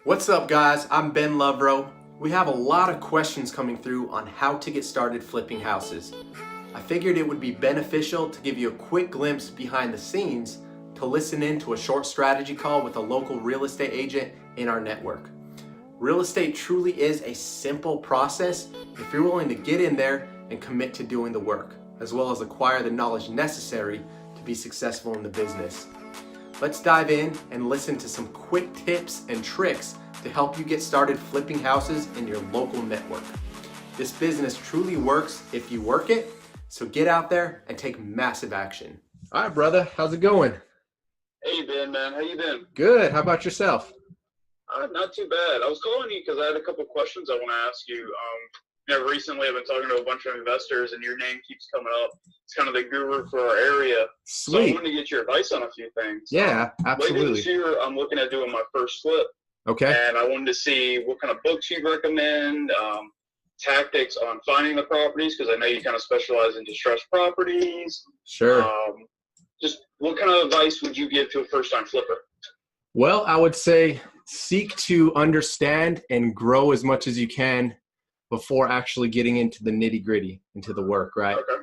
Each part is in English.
What's up, guys? I'm Ben Lovro. We have a lot of questions coming through on how to get started flipping houses. I figured it would be beneficial to give you a quick glimpse behind the scenes to listen in to a short strategy call with a local real estate agent in our network. Real estate truly is a simple process if you're willing to get in there and commit to doing the work, as well as acquire the knowledge necessary to be successful in the business. Let's dive in and listen to some quick tips and tricks to help you get started flipping houses in your local network. This business truly works if you work it, so get out there and take massive action. All right, brother, how's it going? Hey Ben, man, how you been? Good, how about yourself? Not too bad. I was calling you because I had a couple questions I want to ask you. Recently I've been talking to a bunch of investors, and your name keeps coming up. It's kind of the guru for our area. Sweet. So I wanted to get your advice on a few things. Yeah, absolutely. Later this year, I'm looking at doing my first flip. Okay. And I wanted to see what kind of books you recommend, tactics on finding the properties, because I know you kind of specialize in distressed properties. Sure. Just what kind of advice would you give to a first-time flipper? Well, I would say seek to understand and grow as much as you can before actually getting into the nitty-gritty, into the work, right? Okay.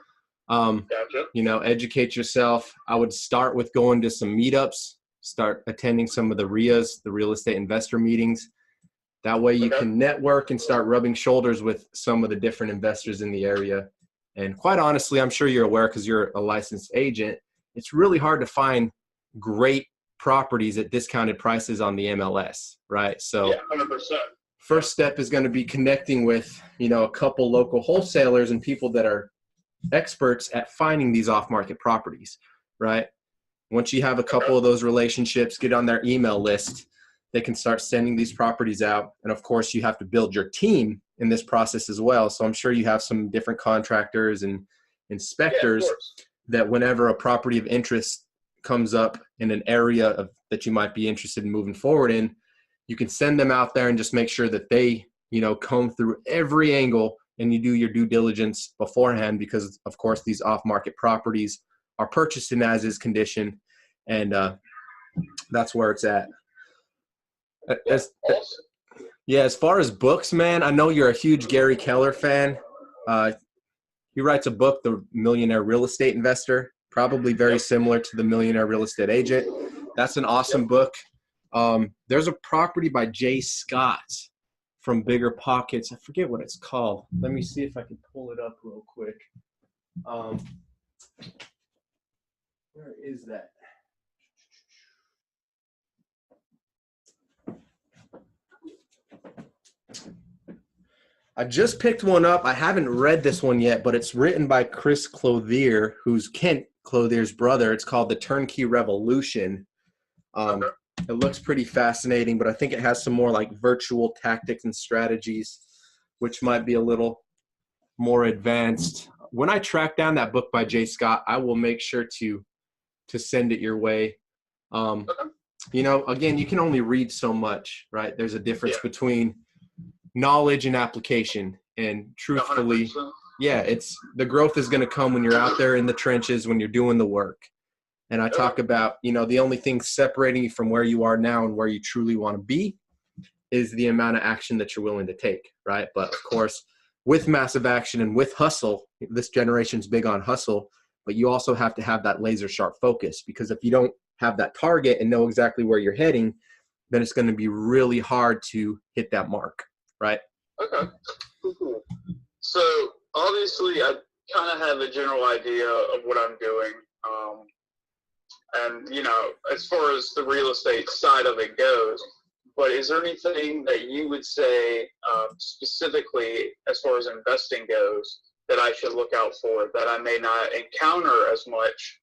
Gotcha. Educate yourself. I would start with going to some meetups, start attending some of the RIAs, the real estate investor meetings. That way you can network and start rubbing shoulders with some of the different investors in the area. And quite honestly, I'm sure you're aware because you're a licensed agent, it's really hard to find great properties at discounted prices on the MLS, right? So yeah, 100%. First step is going to be connecting with, a couple local wholesalers and people that are experts at finding these off-market properties, right? Once you have a couple of those relationships, get on their email list, they can start sending these properties out. And of course, you have to build your team in this process as well. So I'm sure you have some different contractors and inspectors that whenever a property of interest comes up in an area that you might be interested in moving forward in, you can send them out there and just make sure that they, comb through every angle and you do your due diligence beforehand, because of course these off-market properties are purchased in as-is condition, and that's where it's at. As far as books, man, I know you're a huge Gary Keller fan. He writes a book, The Millionaire Real Estate Investor, probably very similar to The Millionaire Real Estate Agent. That's an awesome book. There's a property by Jay Scott from Bigger Pockets. I forget what it's called. Let me see if I can pull it up real quick. Where is that? I just picked one up. I haven't read this one yet, but it's written by Chris Clothier, who's Kent Clothier's brother. It's called The Turnkey Revolution. It looks pretty fascinating, but I think it has some more like virtual tactics and strategies, which might be a little more advanced. When I track down that book by Jay Scott, I will make sure to send it your way. Again, you can only read so much, right? There's a difference between knowledge and application. And truthfully, 100%. The growth is going to come when you're out there in the trenches, when you're doing the work. And I talk about, the only thing separating you from where you are now and where you truly want to be is the amount of action that you're willing to take, right? But of course, with massive action and with hustle, this generation's big on hustle, but you also have to have that laser sharp focus, because if you don't have that target and know exactly where you're heading, then it's going to be really hard to hit that mark, right? Okay, cool. So obviously I kind of have a general idea of what I'm doing. And, as far as the real estate side of it goes, but is there anything that you would say specifically as far as investing goes that I should look out for that I may not encounter as much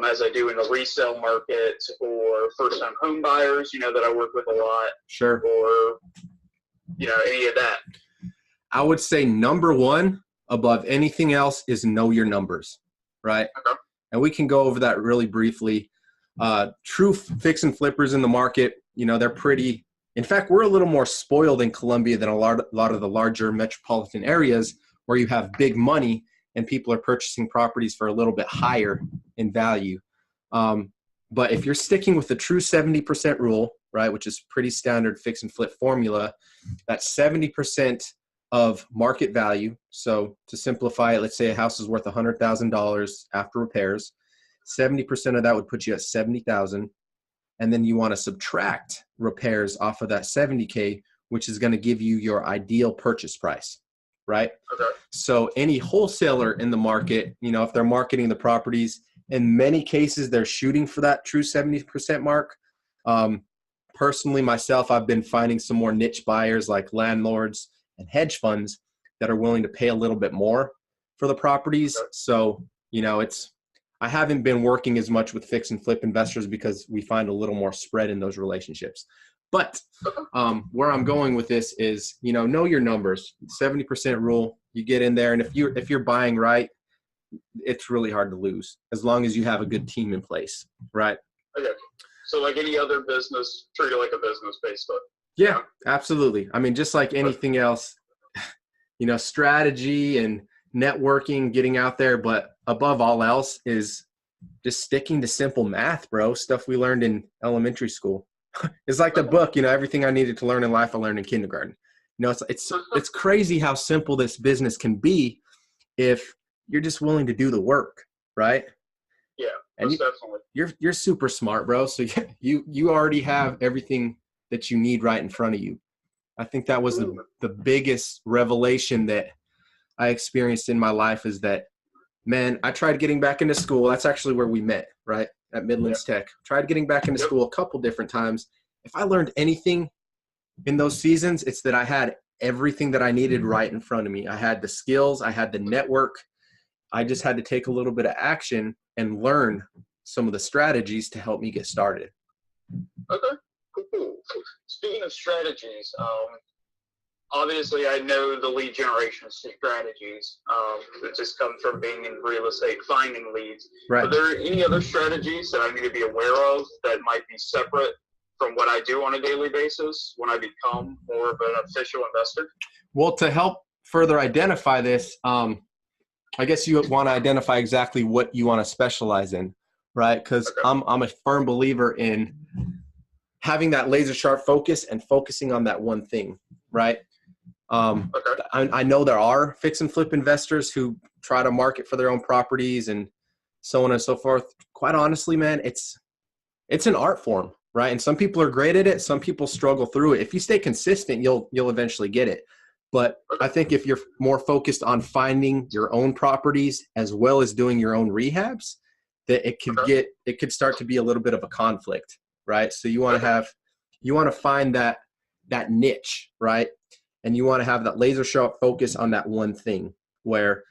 as I do in the resale market or first-time home buyers, that I work with a lot? Sure. Or, any of that? I would say number one above anything else is know your numbers, right? Okay. And we can go over that really briefly. True fix and flippers in the market, they're pretty, in fact, we're a little more spoiled in Columbia than a lot of the larger metropolitan areas where you have big money and people are purchasing properties for a little bit higher in value. But if you're sticking with the true 70% rule, right, which is pretty standard fix and flip formula, that's 70% of market value. So to simplify it, let's say a house is worth $100,000 after repairs. 70% of that would put you at 70,000. And then you want to subtract repairs off of that 70K, which is going to give you your ideal purchase price, right? Okay. So any wholesaler in the market, if they're marketing the properties, in many cases, they're shooting for that true 70% mark. Personally, myself, I've been finding some more niche buyers like landlords and hedge funds that are willing to pay a little bit more for the properties. Okay. So, I haven't been working as much with fix and flip investors because we find a little more spread in those relationships. But where I'm going with this is, know your numbers. 70% rule. You get in there, and if you're buying right, it's really hard to lose as long as you have a good team in place, right? Okay. So like any other business, treat it like a business, basically. Yeah, absolutely. I mean, just like anything else, strategy and networking, getting out there, but above all else is just sticking to simple math, bro. Stuff we learned in elementary school. It's like the book, everything I needed to learn in life, I learned in kindergarten. It's crazy how simple this business can be if you're just willing to do the work, right? Yeah, and definitely. You're super smart, bro. So you already have everything that you need right in front of you. I think that was the biggest revelation that I experienced in my life is that, man, I tried getting back into school. That's actually where we met, right? At Midlands Tech. Tried getting back into school a couple different times. If I learned anything in those seasons, it's that I had everything that I needed right in front of me. I had the skills. I had the network. I just had to take a little bit of action and learn some of the strategies to help me get started. Okay, cool. Speaking of strategies, obviously I know the lead generation strategies that just come from being in real estate, finding leads. Right. Are there any other strategies that I need to be aware of that might be separate from what I do on a daily basis when I become more of an official investor? Well, to help further identify this, I guess you want to identify exactly what you want to specialize in, right? Because I'm a firm believer in having that laser sharp focus and focusing on that one thing, right? I know there are fix and flip investors who try to market for their own properties and so on and so forth. Quite honestly, man, it's an art form, right? And some people are great at it. Some people struggle through it. If you stay consistent, you'll eventually get it. But I think if you're more focused on finding your own properties as well as doing your own rehabs, that it could start to be a little bit of a conflict, right? So you want to find that niche, right? And you want to have that laser sharp focus on that one thing where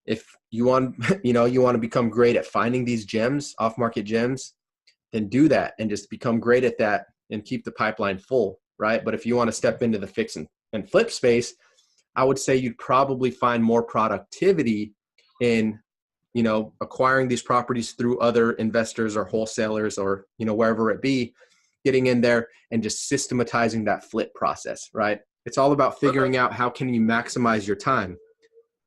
if you want, you want to become great at finding these gems, off-market gems, then do that and just become great at that and keep the pipeline full, right? But if you want to step into the fix and flip space, I would say you'd probably find more productivity in, acquiring these properties through other investors or wholesalers or, wherever it be, getting in there and just systematizing that flip process, right? It's all about figuring out how can you maximize your time,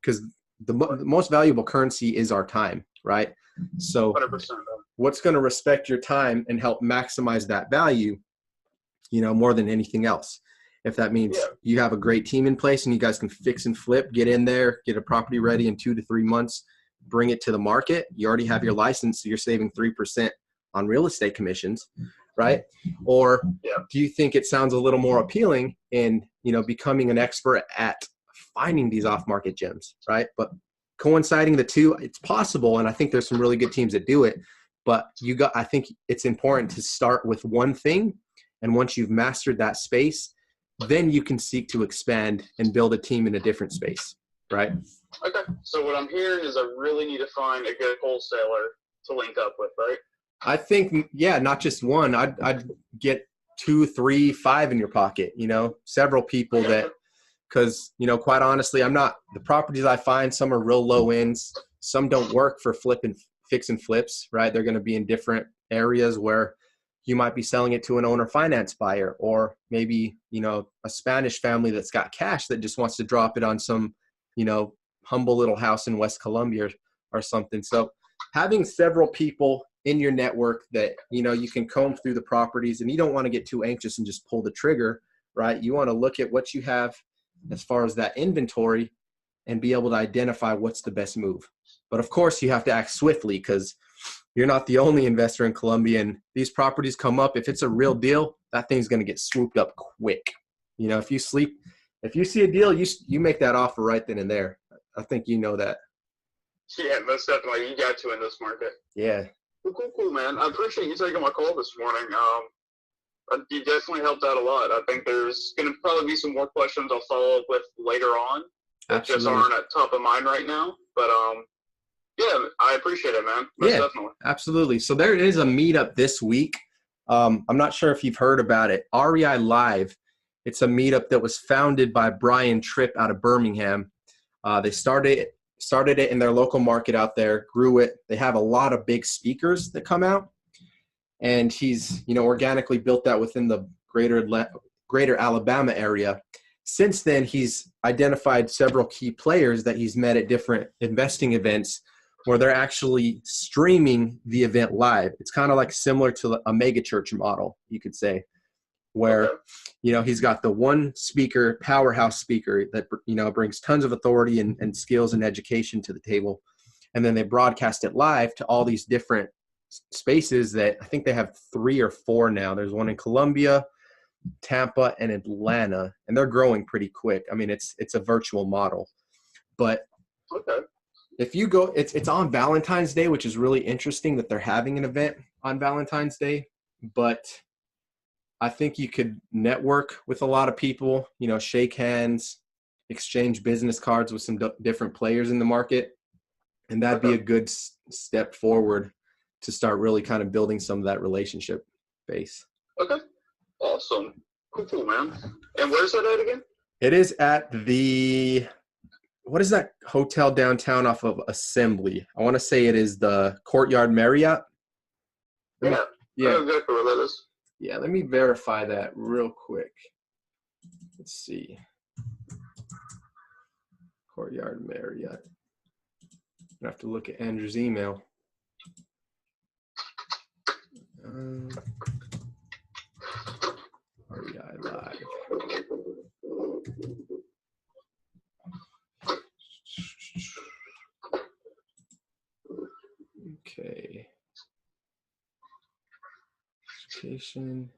because the most valuable currency is our time, right? So 100%. What's going to respect your time and help maximize that value, more than anything else. If that means you have a great team in place and you guys can fix and flip, get in there, get a property ready in 2 to 3 months, bring it to the market. You already have your license, so you're saving 3% on real estate commissions, right? Or do you think it sounds a little more appealing in, becoming an expert at finding these off-market gems, right? But coinciding the two, it's possible, and I think there's some really good teams that do it. But I think it's important to start with one thing, and once you've mastered that space, then you can seek to expand and build a team in a different space, right? Okay. So what I'm hearing is I really need to find a good wholesaler to link up with, right? I think, not just one. I'd get 2, 3, 5 in your pocket, several people that, because, quite honestly, the properties I find, some are real low ends. Some don't work for fix and flips, right? They're going to be in different areas where you might be selling it to an owner finance buyer, or maybe, a Spanish family that's got cash that just wants to drop it on some, humble little house in West Columbia or something. So having several people in your network that, you know, you can comb through the properties, and you don't want to get too anxious and just pull the trigger, right? You want to look at what you have as far as that inventory and be able to identify what's the best move. But of course you have to act swiftly, because you're not the only investor in Colombia, and these properties come up. If it's a real deal, that thing's going to get swooped up quick. You know, if you see a deal, you make that offer right then and there. I think you know that. Yeah, most definitely. You got to in this market. Yeah. Cool, man. I appreciate you taking my call this morning. You definitely helped out a lot. I think there's going to probably be some more questions I'll follow up with later on that just aren't at top of mind right now. But yeah, I appreciate it, man. Most definitely. Absolutely. So there is a meetup this week. I'm not sure if you've heard about it. REI Live. It's a meetup that was founded by Brian Tripp out of Birmingham. They started it in their local market out there, grew it. They have a lot of big speakers that come out, and he's, you know, organically built that within the greater Alabama area. Since then, he's identified several key players that he's met at different investing events where they're actually streaming the event live. It's kind of like similar to a mega church model, you could say, where, you know, he's got the one speaker, powerhouse speaker that, you know, brings tons of authority and skills and education to the table. And then they broadcast it live to all these different spaces that I think they have 3 or 4 now. There's one in Columbia, Tampa, and Atlanta, and they're growing pretty quick. I mean, it's a virtual model. But if you go, it's on Valentine's Day, which is really interesting that they're having an event on Valentine's Day. But I think you could network with a lot of people, you know, shake hands, exchange business cards with some different players in the market. And that'd be a good step forward to start really kind of building some of that relationship base. Okay. Awesome. Cool, man. And where's that at again? It is at what is that hotel downtown off of Assembly? I want to say it is the Courtyard Marriott. Yeah. I know exactly where that is. Yeah, let me verify that real quick. Let's see. Courtyard Marriott. I have to look at Andrew's email. REI Live. Okay. Education.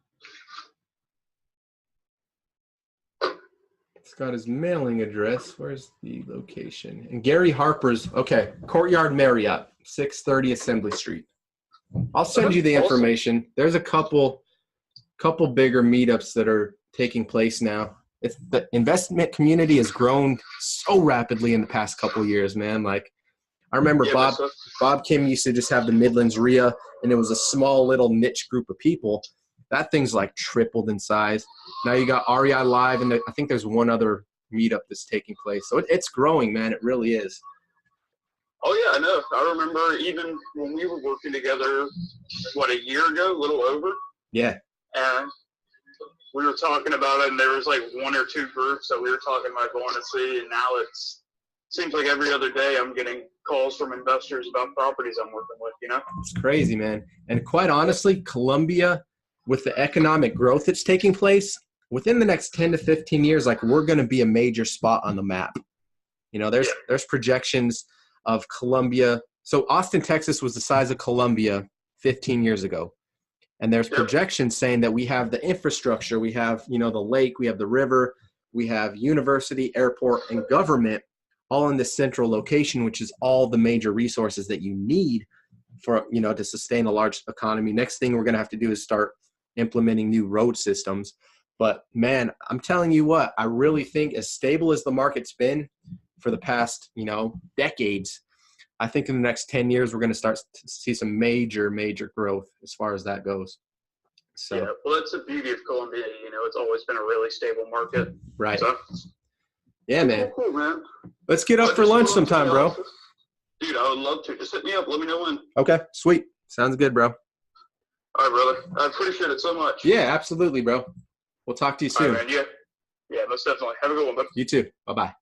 It's got his mailing address. Where's the location? And Gary Harper's, okay, Courtyard Marriott, 630 Assembly Street. I'll send you the information. There's a couple bigger meetups that are taking place now. The investment community has grown so rapidly in the past couple of years, man. Like, I remember Bob Kim used to just have the Midlands RIA, and it was a small little niche group of people. That thing's like tripled in size. Now you got REI Live, and I think there's one other meetup that's taking place. So it's growing, man. It really is. Oh, yeah, I know. I remember even when we were working together, a year ago, a little over? Yeah. And we were talking about it, and there was like 1 or 2 groups that we were talking about going to see, and now seems like every other day I'm getting calls from investors about properties I'm working with, you know? It's crazy, man. And quite honestly, Colombia, with the economic growth that's taking place, within the next 10 to 15 years, like, we're going to be a major spot on the map. You know, there's projections of Colombia. So Austin, Texas was the size of Colombia 15 years ago. And there's projections saying that we have the infrastructure, we have, you know, the lake, we have the river, we have university, airport, and government all in this central location, which is all the major resources that you need for, you know, to sustain a large economy. Next thing we're going to have to do is start implementing new road systems. But man, I'm telling you what, I really think as stable as the market's been for the past, you know, decades, I think in the next 10 years, we're going to start to see some major, major growth as far as that goes. So, yeah, well, that's the beauty of Colombia. You know, it's always been a really stable market. Right. So, yeah, man. Cool, man. Let's get up for lunch sometime, bro. Dude, I would love to. Just hit me up. Let me know when. Okay, sweet. Sounds good, bro. All right, brother. I appreciate it so much. Yeah, absolutely, bro. We'll talk to you soon. All right, man. Yeah, most definitely. Have a good one, bud. You too. Bye-bye.